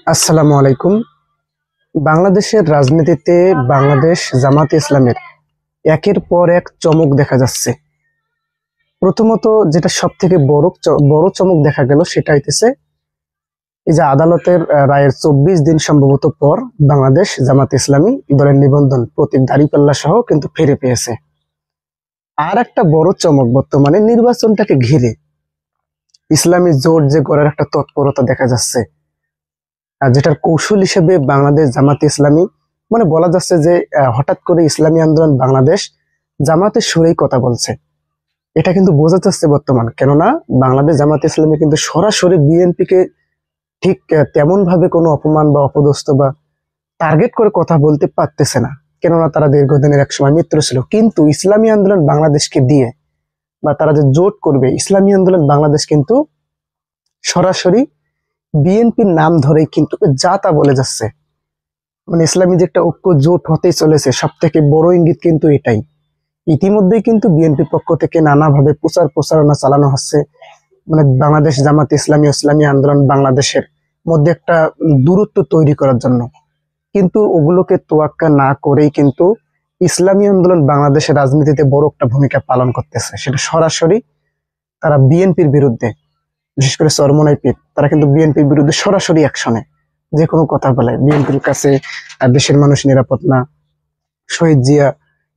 আসসালামু আলাইকুম। বাংলাদেশের রাজনীতিতে বাংলাদেশ জামাতে ইসলামের একের পর এক চমক দেখা যাচ্ছে। প্রথমত যেটা সব থেকে বড় চমক দেখা গেল সেটা হইতেছে এই যে আদালতের রায়ের 24 দিন সম্ভবত পর বাংলাদেশ জামাতে ইসলামী দলের নিবন্ধন প্রতীক দাঁড়িপাল্লা সহ কিন্তু ফিরে পেয়েছে। আর একটা বড় চমক বর্তমানে নির্বাচনটাকে ঘিরে ইসলামী জোট যে গড়ার একটা তৎপরতা দেখা যাচ্ছে, আর যেটার কৌশল হিসেবে বাংলাদেশ জামাতে ইসলামী মানে বলা যাচ্ছে যে হঠাৎ করে ইসলামী আন্দোলন বাংলাদেশ জামাতের সুরেই কথা বলছে। এটা কিন্তু বোঝা যাচ্ছে বর্তমান, কেননা বাংলাদেশ জামাতে ইসলামী কিন্তু সরাসরি বিএনপিকে ঠিক তেমন ভাবে কোনো অপমান বা অপদস্থ বা টার্গেট করে কথা বলতে পারতেছে না, কেননা তারা দীর্ঘদিনের এক সময় মিত্র ছিল। কিন্তু ইসলামী আন্দোলন বাংলাদেশকে দিয়ে বা তারা যে জোট করবে ইসলামী আন্দোলন বাংলাদেশ কিন্তু সরাসরি বিএনপির নাম ধরেই কিন্তু যা তা বলে যাচ্ছে। মানে ইসলামী যে একটা ঐক্য জোট হতেই চলেছে, সব থেকে বড় ইঙ্গিত কিন্তু এটাই। ইতিমধ্যেই কিন্তু বিএনপির পক্ষ থেকে নানাভাবে প্রচারণা চালানো হচ্ছে, মানে বাংলাদেশ জামাতে ইসলামী ইসলামী আন্দোলন বাংলাদেশের মধ্যে একটা দূরত্ব তৈরি করার জন্য। কিন্তু ওগুলোকে তোয়াক্কা না করেই কিন্তু ইসলামী আন্দোলন বাংলাদেশের রাজনীতিতে বড় একটা ভূমিকা পালন করতেছে। সেটা সরাসরি তারা বিএনপির বিরুদ্ধে, বিশেষ করে চরমোনাই পীর, তারা কিন্তু বিএনপির বিরুদ্ধে সরাসরি অ্যাকশনে যে কোনো কথা বলে। বিএনপির কাছে দেশের মানুষ নিরাপদ না, শহীদ জিয়া,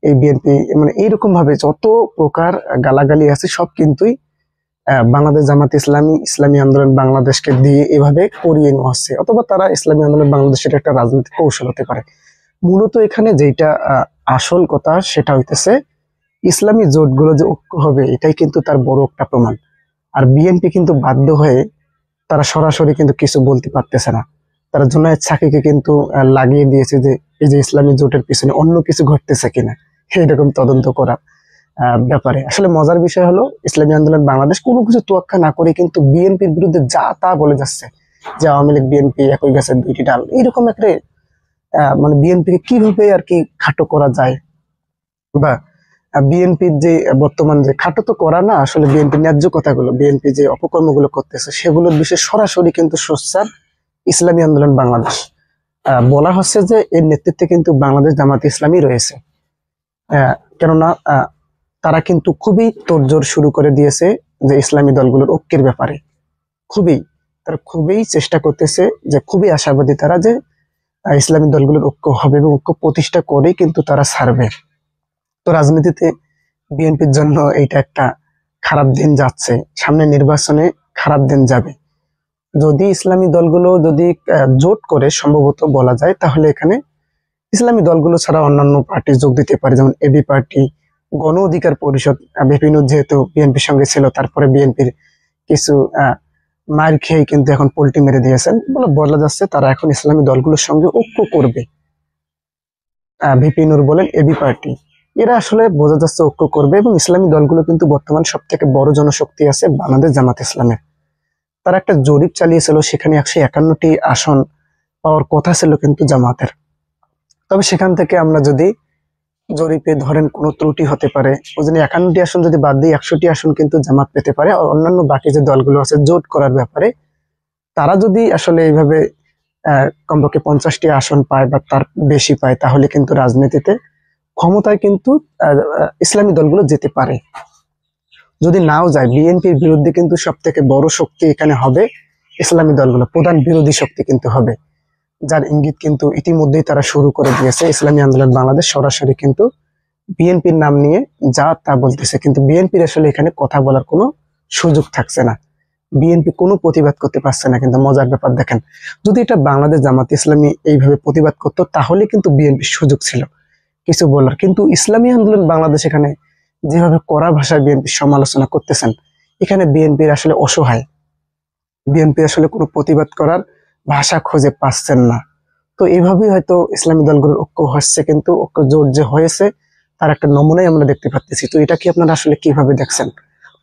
এই বিএনপি, মানে এইরকম ভাবে যত প্রকার গালাগালি আছে সব কিন্তুই বাংলাদেশ জামাত ইসলামী ইসলামী আন্দোলন বাংলাদেশকে দিয়ে এভাবে করিয়ে নেওয়া হচ্ছে, অথবা তারা ইসলামী আন্দোলন বাংলাদেশের একটা রাজনৈতিক কৌশল হতে পারে। মূলত এখানে যেটা আসল কথা সেটা হইতেছে ইসলামী জোটগুলো যে ঐক্য হবে এটাই কিন্তু তার বড় একটা প্রমাণ। আর বিএনপি কিন্তু বাধ্য হয়ে তারা সরাসরি কিন্তু কিছু বলতে পারতেছে না। তারা জুনায়েদ সাকিকে কিন্তু লাগিয়ে দিয়েছে যে এই যে ইসলামী জোটের পিছনে অন্য কিছু ঘটতেছে কিনা এরকম তদন্ত করা ব্যাপারে। আসলে মজার বিষয় হলো ইসলামী আন্দোলন বাংলাদেশ কোনো কিছু তোয়াক্কা না করে কিন্তু বিএনপির বিরুদ্ধে যা তা বলে যাচ্ছে যে আওয়ামী লীগ বিএনপি একই গাছের দুইটি ডাল, এইরকম একটা মানে বিএনপিকে কিভাবে আর কি খাটো করা যায়, বা বিএনপির যে বর্তমান যে খাটো তো করা না, আসলে বিএনপির ন্যায্য কথাগুলো, বিএনপি যে অপকর্মগুলো করতেছে সেগুলোর বিষয়ে সরাসরি কিন্তু সোচ্চার ইসলামী আন্দোলন বাংলাদেশ। বলা হচ্ছে যে এর নেতৃত্বে কিন্তু বাংলাদেশ জামাতে ইসলামী রয়েছে। কেননা তারা কিন্তু খুবই তোড়জোড় শুরু করে দিয়েছে যে ইসলামী দলগুলোর ঐক্যের ব্যাপারে। তারা খুবই চেষ্টা করতেছে, যে খুবই আশাবাদী তারা যে ইসলামী দলগুলোর ঐক্য হবে এবং ঐক্য প্রতিষ্ঠা করেই কিন্তু তারা ছাড়বে। তো রাজনীতিতে বিএনপির জন্য এইটা একটা খারাপ দিন যাচ্ছে, সামনে নির্বাচনে খারাপ দিন যাবে। যদি ইসলামী দলগুলো যদি জোট করে সম্ভবত বলা যায়, তাহলে এখানে ইসলামী দলগুলো ছাড়া অন্যান্য পার্টি যোগ দিতে পারে, যেমন এবি পার্টি, গণ অধিকার পরিষদ। বিপিন যেহেতু বিএনপির সঙ্গে ছিল, তারপরে বিএনপির কিছু মার খেয়ে কিন্তু এখন পোল্টি মেরে দিয়েছেন বলে বলা যাচ্ছে তারা এখন ইসলামী দলগুলোর সঙ্গে ঐক্য করবে। বিপিনুর বলেন, এবি পার্টি, এরা আসলে বোঝা যাচ্ছে ঐক্য করবে। এবং ইসলামী দলগুলো কিন্তু বর্তমান সব থেকে বড় জনশক্তি আছে বাংলাদেশ জামাত ইসলামের। তারা একটা জরিপ চালিয়েছিল, সেখানে 151টি আসন পাওয়ার কথা ছিল কিন্তু জামাতের। তবে সেখান থেকে আমরা যদি জরিপে ধরেন কোনো ত্রুটি হতে পারে, ওই জন্য 51টি আসন যদি বাদ দিই 100টি আসন কিন্তু জামাত পেতে পারে। আর অন্যান্য বাকি যে দলগুলো আছে জোট করার ব্যাপারে, তারা যদি আসলে এইভাবে কমপক্ষে 50টি আসন পায় বা তার বেশি পায়, তাহলে কিন্তু রাজনীতিতে ক্ষমতায় কিন্তু ইসলামী দলগুলো যেতে পারে। যদি নাও যায়, বিএনপির বিরুদ্ধে কিন্তু সব থেকে বড় শক্তি এখানে হবে ইসলামী দলগুলো, প্রধান বিরোধী শক্তি কিন্তু হবে, যার ইঙ্গিত কিন্তু ইতিমধ্যেই তারা শুরু করে দিয়েছে। ইসলামী আন্দোলন বাংলাদেশ সরাসরি কিন্তু বিএনপির নাম নিয়ে যা তা বলতেছে, কিন্তু বিএনপির আসলে এখানে কথা বলার কোনো সুযোগ থাকছে না, বিএনপি কোনো প্রতিবাদ করতে পারছে না। কিন্তু মজার ব্যাপার দেখেন, যদি এটা বাংলাদেশ জামাত ইসলামী এইভাবে প্রতিবাদ করতো তাহলে কিন্তু বিএনপির সুযোগ ছিল কিছু বলার। কিন্তু ইসলামী আন্দোলন বাংলাদেশ এখানে যেভাবে কড়া ভাষায় বিএনপির সমালোচনা করতেছেন, এখানে বিএনপির আসলে অসহায়, বিএনপি আসলে কোনো প্রতিবাদ করার ভাষা খুঁজে পাচ্ছেন না। তো এইভাবেই হয়তো ইসলামী দলগুলোর ঐক্য হচ্ছে, কিন্তু ঐক্য জোট যে হয়েছে তার একটা নমুনাই আমরা দেখতে পাচ্ছি। তো এটা কি আপনারা আসলে কিভাবে দেখছেন?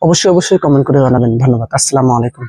অবশ্যই কমেন্ট করে জানাবেন। ধন্যবাদ। আসসালামু আলাইকুম।